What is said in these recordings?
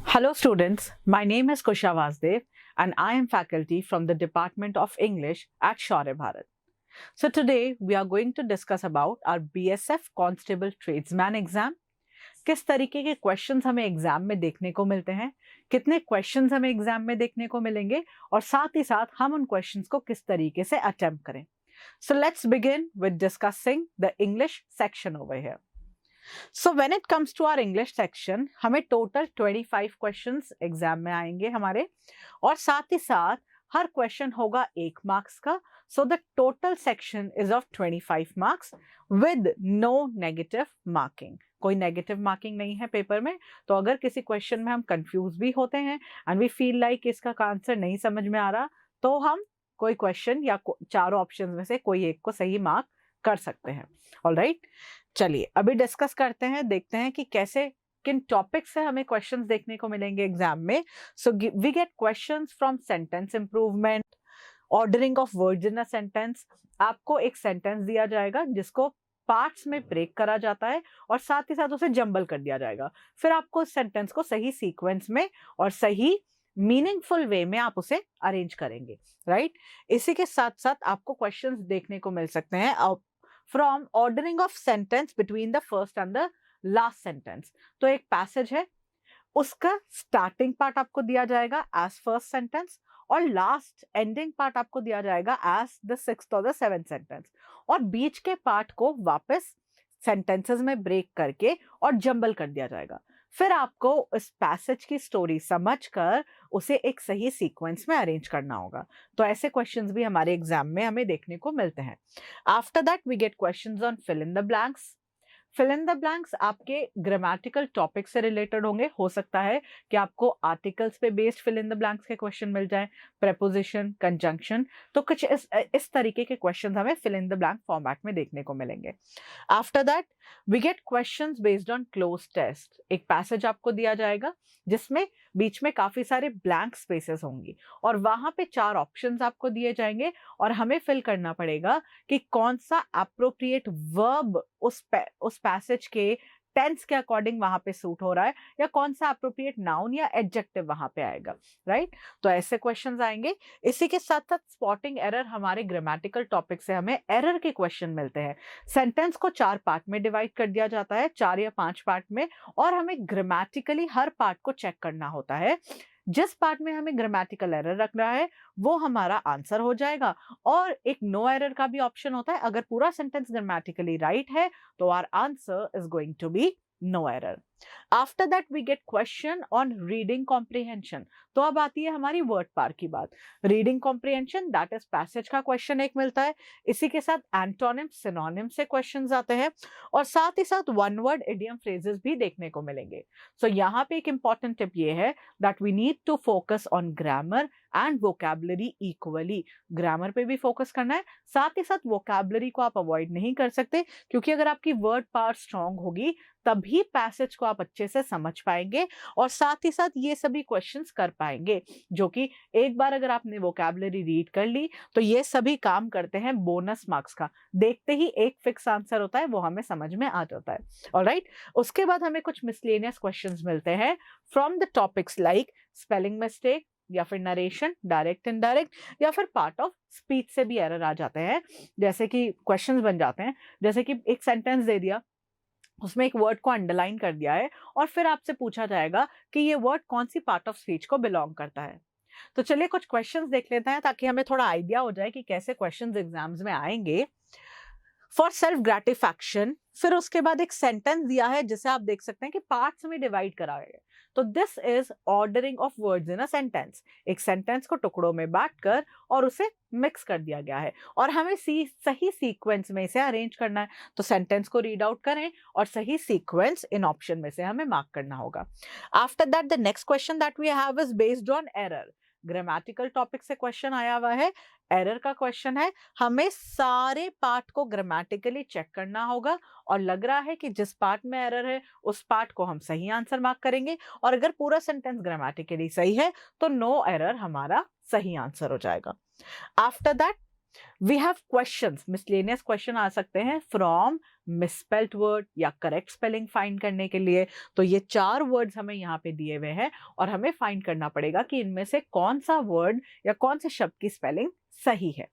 Hello students, my name is Kusha Vasdev and I am faculty from the Department of English at Shaurya Bharat. So today we are going to discuss about our BSF Constable Tradesman exam. किस तरीके के questions हमें exam में देखने को मिलते हैं, कितने क्वेश्चंस हमें एग्जाम में देखने को मिलेंगे और साथ ही साथ हम उन क्वेश्चंस को किस तरीके से अटेम्प्ट करें. So let's begin with discussing the English section over here. So when it comes to our English section, हमें टोटल 25 क्वेश्चंस एग्जाम में आएंगे हमारे और साथ ही साथ हर क्वेश्चन होगा 1 मार्क्स का. So the total section is of 25 marks with no negative marking. कोई नेगेटिव मार्किंग नहीं है पेपर में. तो अगर किसी क्वेश्चन में हम कंफ्यूज भी होते हैं एंड वी फील लाइक इसका आंसर नहीं समझ में आ रहा, तो हम कोई क्वेश्चन या चारों ऑप्शन में से कोई एक को सही मार्क कर सकते हैं. ऑलराइट, चलिए अभी डिस्कस करते हैं, देखते हैं कि कैसे किन टॉपिक से हमें क्वेश्चंस देखने को मिलेंगे एग्जाम में. So we get questions from sentence improvement, ordering of words in a sentence. आपको एक सेंटेंस दिया जाएगा जिसको पार्ट्स में ब्रेक करा जाता है और साथ ही साथ उसे जंबल कर दिया जाएगा. फिर आपको उस सेंटेंस को सही सीक्वेंस में और सही मीनिंगफुल वे में आप उसे अरेंज करेंगे. राइट, इसी के साथ साथ आपको क्वेश्चंस देखने को मिल सकते हैं from ordering of sentence between the first and the last sentence. तो एक पैसेज है, उसका स्टार्टिंग पार्ट आपको दिया जाएगा एज फर्स्ट सेंटेंस और लास्ट एंडिंग पार्ट आपको दिया जाएगा एज द सिक्स्थ और द सेवेंथ सेंटेंस. और बीच के पार्ट को वापस सेंटेंसेस में ब्रेक करके और जंबल कर दिया जाएगा. फिर आपको इस पैसेज की स्टोरी समझकर उसे एक सही सीक्वेंस में अरेंज करना होगा. तो ऐसे क्वेश्चंस भी हमारे एग्जाम में हमें देखने को मिलते हैं. After that we get questions on fill in the blanks. Fill in the blanks आपके ग्रामेटिकल टॉपिक से रिलेटेड होंगे. हो सकता है कि आपको आर्टिकल्स पे based fill in the blanks के क्वेश्चन मिल जाए, प्रेपोजिशन, कंजंक्शन. तो कुछ इस तरीके के क्वेश्चन हमें fill in the blank format में देखने को मिलेंगे. After that we get questions based on cloze test. एक पैसेज आपको दिया जाएगा जिसमें बीच में काफी सारे ब्लैंक स्पेसेस होंगी और वहां पे 4 ऑप्शंस आपको दिए जाएंगे और हमें फिल करना पड़ेगा कि कौन सा एप्रोप्रिएट वर्ब उस पैसेज के टेंस के अकॉर्डिंग वहां पे सूट हो रहा है या कौन सा एप्रोप्रिएट नाउन या एडजेक्टिव वहां पे आएगा. राइट, तो ऐसे क्वेश्चंस आएंगे. इसी के साथ साथ स्पॉटिंग एरर, हमारे ग्रामेटिकल टॉपिक से हमें एरर के क्वेश्चन मिलते हैं. सेंटेंस को 4 पार्ट में डिवाइड कर दिया जाता है, 4 या 5 पार्ट में, और हमें ग्रामेटिकली हर पार्ट को चेक करना होता है. जिस पार्ट में हमें ग्रामेटिकल एरर रखना है वो हमारा आंसर हो जाएगा. और एक नो एरर का भी ऑप्शन होता है. अगर पूरा सेंटेंस ग्रामेटिकली राइट है तो our answer is going to be no error. After that we get question on reading comprehension. तो अब आती है हमारी वर्ड पार की बात. Reading comprehension that is passage का क्वेश्चन एक मिलता है. इसी के साथ एंटोनिम, सिनोनिम से क्वेश्चंस आते हैं और साथ ही साथ वन वर्ड इडियम फ्रेजेस भी देखने को मिलेंगे. सो यहाँ पे एक इंपॉर्टेंट टिप ये है that we need to focus on grammar and vocabulary equally. Grammar पे भी फोकस करना है, साथ ही साथ वोकैबुलरी को आप अवॉइड नहीं कर सकते, क्योंकि अगर आपकी वर्ड पावर स्ट्रांग होगी तभी पैसेज को आप अच्छे से समझ पाएंगे और साथ ही साथ ये सभी क्वेश्चंस कर पाएंगे, जो कि एक बार अगर आपने वोकैबुलरी रीड कर ली तो ये सभी काम करते हैं बोनस मार्क्स का. देखते ही एक फिक्स आंसर होता है, वो हमें समझ में आ जाता है. ऑलराइट, उसके बाद हमें कुछ मिसलेनियस क्वेश्चंस मिलते हैं from the topics like spelling mistake या फिर नरेशन, डायरेक्ट इनडायरेक्ट, या फिर पार्ट ऑफ स्पीच से भी एरर आ जाते हैं. जैसे कि क्वेश्चंस बन जाते हैं, जैसे कि एक सेंटेंस दे दिया, उसमें एक वर्ड को अंडरलाइन कर दिया है और फिर आपसे पूछा जाएगा कि ये वर्ड कौन सी पार्ट ऑफ स्पीच को बिलोंग करता है. तो चलिए कुछ क्वेश्चंस देख लेते हैं ताकि हमें थोड़ा आइडिया हो जाए कि कैसे क्वेश्चंस एग्जाम्स में आएंगे. फॉर सेल्फ ग्रेटिफिकेशन, फिर उसके बाद एक सेंटेंस दिया है जिसे आप देख सकते हैं कि पार्ट्स में डिवाइड करा है. तो this is ordering of words in a sentence. एक सेंटेंस को टुकड़ों में बांटकर और उसे मिक्स कर दिया गया है और हमें सही सीक्वेंस में इसे अरेंज करना है. तो सेंटेंस को रीड आउट करें और सही सीक्वेंस इन ऑप्शन में से हमें मार्क करना होगा. After that the next question that we have is based on error. Grammatical topic से क्वेश्चन आया हुआ है, एरर का क्वेश्चन है. हमें सारे पार्ट को ग्रामेटिकली चेक करना होगा और लग रहा है कि जिस पार्ट में एरर है उस पार्ट को हम सही आंसर मार्क करेंगे और अगर पूरा सेंटेंस ग्रामेटिकली सही है तो नो एरर हमारा सही आंसर हो जाएगा. After that we have questions, miscellaneous question आ सकते हैं फ्रॉम मिसस्पेल्ड वर्ड या करेक्ट स्पेलिंग फाइंड करने के लिए। तो ये 4 वर्ड्स हमें यहाँ पे दिए हुए हैं और हमें फाइंड करना पड़ेगा कि इनमें से कौन सा वर्ड या कौन से शब्द की स्पेलिंग सही है।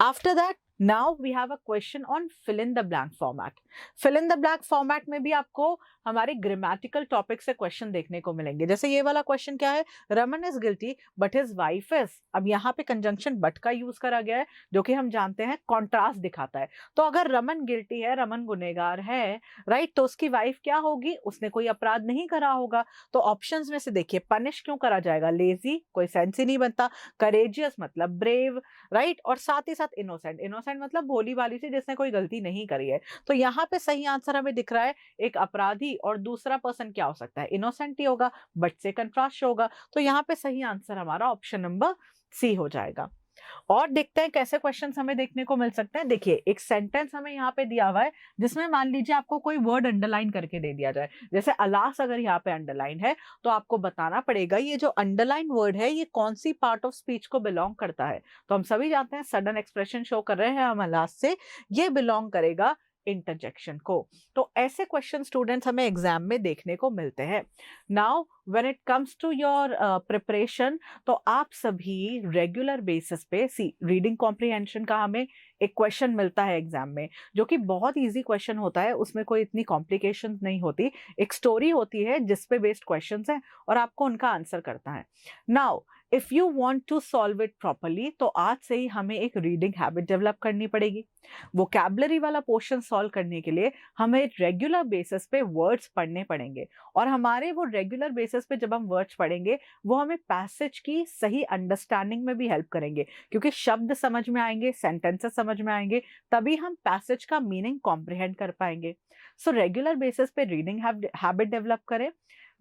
After that, now we have a question on fill in the blank format. Fill in the blank format में भी आपको हमारे ग्रामेटिकल टॉपिक से क्वेश्चन देखने को मिलेंगे। जैसे ये वाला क्वेश्चन क्या है, Raman is guilty but his wife is. अब यहाँ पे कंजंक्शन बट का यूज करा गया है जो कि हम जानते हैं कॉन्ट्रास्ट दिखाता है। तो अगर रमन गिल्टी है, रमन गुनहगार है, राइट, तो उसकी वाइफ क्या होगी, उसने कोई अपराध नहीं करा होगा। तो ऑप्शंस में से देखिए, पनिश क्यों करा जाएगा, लेजी, कोई सेंस ही नहीं बनता, करेजियस मतलब ब्रेव, राइट, और साथ ही साथ इनोसेंट, इनोसेंट मतलब भोली भाली से जिसने कोई गलती नहीं करी है। तो यहाँ पे सही आंसर हमें दिख रहा है एक अपराधी और दूसरा पर्सन क्या हो सकता है, इनोसेंट ही होगा, बट से कंट्रास्ट होगा। तो यहाँ पे सही आंसर हमारा ऑप्शन नंबर सी हो जाएगा। और देखते हैं कैसे क्वेश्चंस हमें देखने को मिल सकते हैं। देखिए, एक सेंटेंस हमें यहाँ पे दिया हुआ है जिसमें मान लीजिए आपको कोई वर्ड अंडरलाइन करके दे दिया जाए, जैसे अलास अगर यहाँ पे अंडरलाइन है तो आपको बताना पड़ेगा ये जो अंडरलाइन वर्ड है ये कौन सी पार्ट ऑफ स्पीच को बिलोंग करता है। तो हम सभी जानते हैं सडन एक्सप्रेशन शो कर रहे हैं हम अलास से, ये बिलोंग करेगा इंटरजेक्शन को। तो ऐसे क्वेश्चन स्टूडेंट्स हमें एग्जाम में देखने को मिलते हैं। Now when it comes to your preparation, तो आप सभी रेगुलर बेसिस पे रीडिंग कॉम्प्रिहेंशन का हमें एक क्वेश्चन मिलता है एग्जाम में जो कि बहुत इजी क्वेश्चन होता है, उसमें कोई इतनी कॉम्प्लिकेशन नहीं होती, एक स्टोरी होती है जिस पे बेस्ड क्वेश्चंस हैं और आपको उनका आंसर करता है। Now if you want to solve it properly, तो आज से ही हमें एक रीडिंग हैबिट डेवलप करनी पड़ेगी। वोकैबुलरी वाला पोर्शन सॉल्व करने के लिए हमें रेगुलर बेसिस पे वर्ड्स पढ़ने पड़ेंगे और हमारे वो रेगुलर बेसिस पे जब हम वर्ड्स पढ़ेंगे वो हमें पैसेज की सही अंडरस्टैंडिंग में भी हेल्प करेंगे, क्योंकि शब्द समझ में आएंगे, सेंटेंसेस समझ में आएंगे, तभी हम पैसेज का मीनिंग कॉम्प्रिहेंड कर पाएंगे। सो रेगुलर बेसिस पे रीडिंग हैबिट डेवलप करें,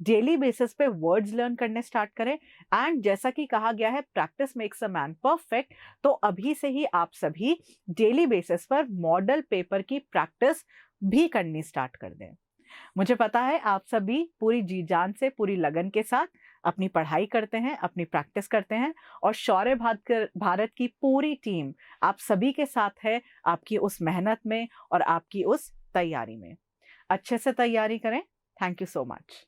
डेली बेसिस पे वर्ड्स लर्न करने स्टार्ट करें, एंड जैसा कि कहा गया है practice makes a man perfect, तो अभी से ही आप सभी डेली बेसिस पर मॉडल पेपर की प्रैक्टिस भी करनी स्टार्ट कर दें। मुझे पता है आप सभी पूरी जी जान से, पूरी लगन के साथ अपनी पढ़ाई करते हैं, अपनी प्रैक्टिस करते हैं और शौर्य भारत की पूरी टीम आप सभी के साथ है आपकी उस मेहनत में और आपकी उस तैयारी में। अच्छे से तैयारी करें। Thank you so much.